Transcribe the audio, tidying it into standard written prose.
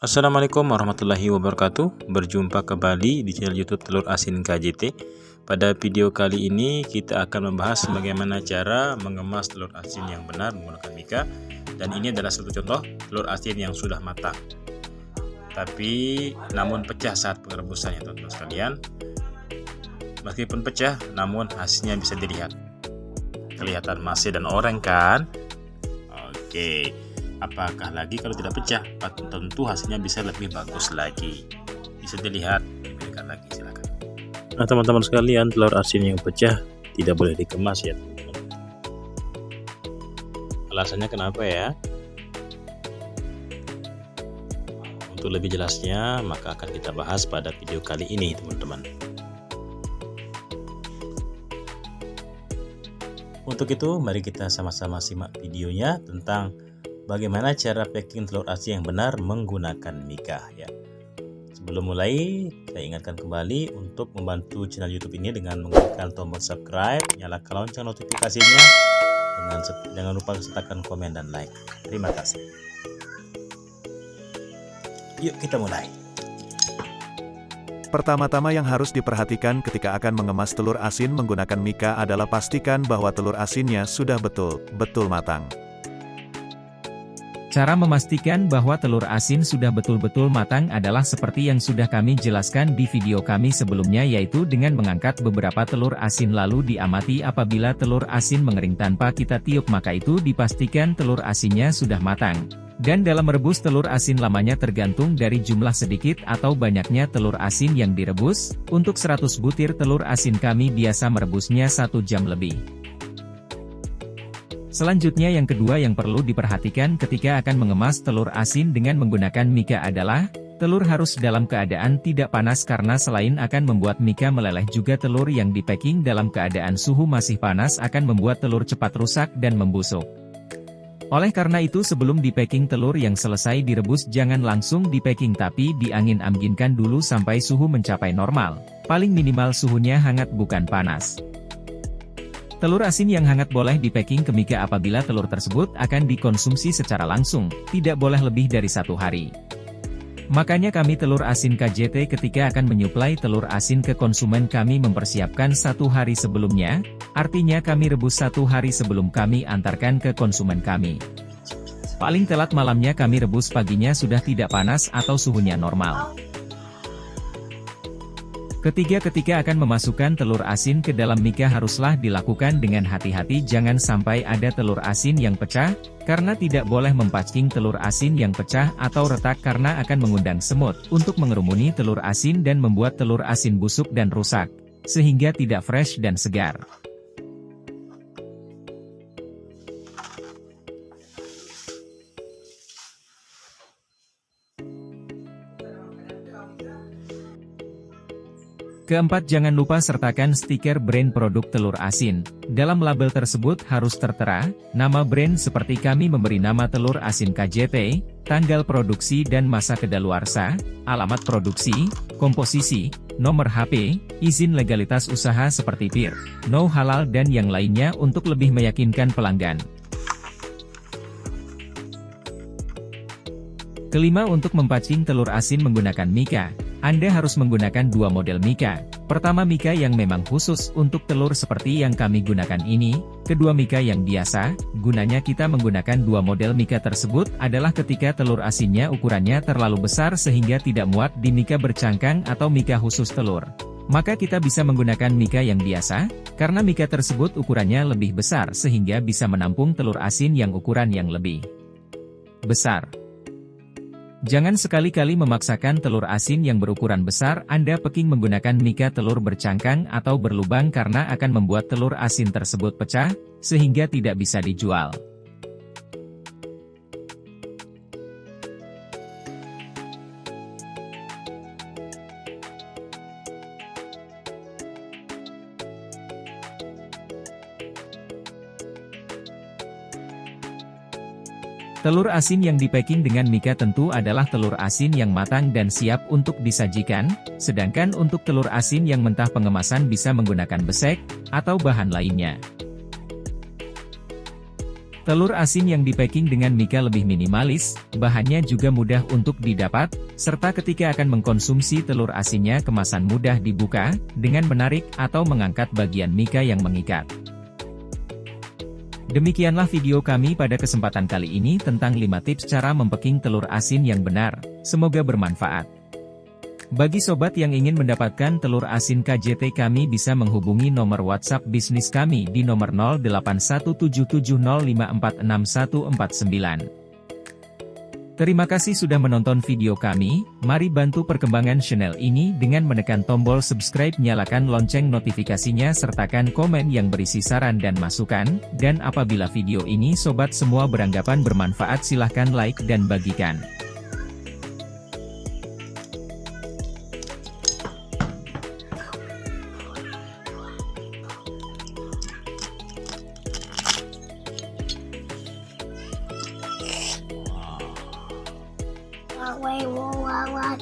Assalamualaikum warahmatullahi wabarakatuh. Berjumpa kembali di channel YouTube Telur Asin KJT. Pada video kali ini kita akan membahas bagaimana cara mengemas telur asin yang benar menggunakan Mika. Dan ini adalah satu contoh telur asin yang sudah matang, tapi namun pecah saat pengerebusan ya teman-teman sekalian. Meskipun pecah, namun hasilnya bisa dilihat. Kelihatan masih dan oranye kan? Oke. Apakah lagi kalau tidak pecah? Tentu hasilnya bisa lebih bagus lagi. Bisa dilihat lebih dekat lagi, silakan. Nah teman-teman sekalian, telur asin yang pecah tidak boleh dikemas ya teman-teman. Alasannya kenapa ya? Untuk lebih jelasnya maka akan kita bahas pada video kali ini teman-teman. Untuk itu mari kita sama-sama simak videonya tentang bagaimana cara packing telur asin yang benar menggunakan Mika ya. Sebelum mulai, saya ingatkan kembali untuk membantu channel YouTube ini dengan mengklik tombol subscribe, nyalakan lonceng notifikasinya, jangan lupa sertakan komen dan like. Terima kasih. Yuk kita mulai. Pertama-tama yang harus diperhatikan ketika akan mengemas telur asin menggunakan Mika adalah pastikan bahwa telur asinnya sudah betul-betul matang. Cara memastikan bahwa telur asin sudah betul-betul matang adalah seperti yang sudah kami jelaskan di video kami sebelumnya, yaitu dengan mengangkat beberapa telur asin lalu diamati. Apabila telur asin mengering tanpa kita tiup, maka itu dipastikan telur asinnya sudah matang. Dan dalam merebus telur asin lamanya tergantung dari jumlah sedikit atau banyaknya telur asin yang direbus. Untuk 100 butir telur asin kami biasa merebusnya 1 jam lebih. Selanjutnya yang kedua yang perlu diperhatikan ketika akan mengemas telur asin dengan menggunakan Mika adalah, telur harus dalam keadaan tidak panas karena selain akan membuat Mika meleleh, juga telur yang dipacking dalam keadaan suhu masih panas akan membuat telur cepat rusak dan membusuk. Oleh karena itu sebelum dipacking telur yang selesai direbus jangan langsung dipacking tapi diangin-anginkan dulu sampai suhu mencapai normal. Paling minimal suhunya hangat bukan panas. Telur asin yang hangat boleh dipacking ke Mika apabila telur tersebut akan dikonsumsi secara langsung, tidak boleh lebih dari 1 hari. Makanya kami Telur Asin KJT ketika akan menyuplai telur asin ke konsumen kami mempersiapkan 1 hari sebelumnya, artinya kami rebus 1 hari sebelum kami antarkan ke konsumen kami. Paling telat malamnya kami rebus paginya sudah tidak panas atau suhunya normal. Ketiga, ketika akan memasukkan telur asin ke dalam Mika haruslah dilakukan dengan hati-hati, jangan sampai ada telur asin yang pecah, karena tidak boleh mempacking telur asin yang pecah atau retak karena akan mengundang semut untuk mengerumuni telur asin dan membuat telur asin busuk dan rusak, sehingga tidak fresh dan segar. Keempat, jangan lupa sertakan stiker brand produk telur asin. Dalam label tersebut harus tertera nama brand seperti kami memberi nama Telur Asin KJT, tanggal produksi dan masa kedaluarsa, alamat produksi, komposisi, nomor HP, izin legalitas usaha seperti PIR, no halal dan yang lainnya untuk lebih meyakinkan pelanggan. Kelima, untuk mempacking telur asin menggunakan Mika, Anda harus menggunakan 2 model Mika. Pertama, Mika yang memang khusus untuk telur seperti yang kami gunakan ini. Kedua, Mika yang biasa. Gunanya kita menggunakan 2 model Mika tersebut adalah ketika telur asinnya ukurannya terlalu besar sehingga tidak muat di Mika bercangkang atau Mika khusus telur. Maka kita bisa menggunakan Mika yang biasa, karena Mika tersebut ukurannya lebih besar sehingga bisa menampung telur asin yang ukuran yang lebih besar. Jangan sekali-kali memaksakan telur asin yang berukuran besar Anda packing menggunakan Mika telur bercangkang atau berlubang karena akan membuat telur asin tersebut pecah, sehingga tidak bisa dijual. Telur asin yang dipacking dengan Mika tentu adalah telur asin yang matang dan siap untuk disajikan, sedangkan untuk telur asin yang mentah pengemasan bisa menggunakan besek, atau bahan lainnya. Telur asin yang di-packing dengan mika lebih minimalis, bahannya juga mudah untuk didapat, serta ketika akan mengkonsumsi telur asinnya kemasan mudah dibuka, dengan menarik atau mengangkat bagian mika yang mengikat. Demikianlah video kami pada kesempatan kali ini tentang 5 tips cara mempacking telur asin yang benar, semoga bermanfaat. Bagi sobat yang ingin mendapatkan telur asin KJT, kami bisa menghubungi nomor WhatsApp bisnis kami di nomor 081770546149. Terima kasih sudah menonton video kami, mari bantu perkembangan channel ini dengan menekan tombol subscribe, nyalakan lonceng notifikasinya, sertakan komen yang berisi saran dan masukan, dan apabila video ini sobat semua beranggapan bermanfaat silahkan like dan bagikan. Wait, what?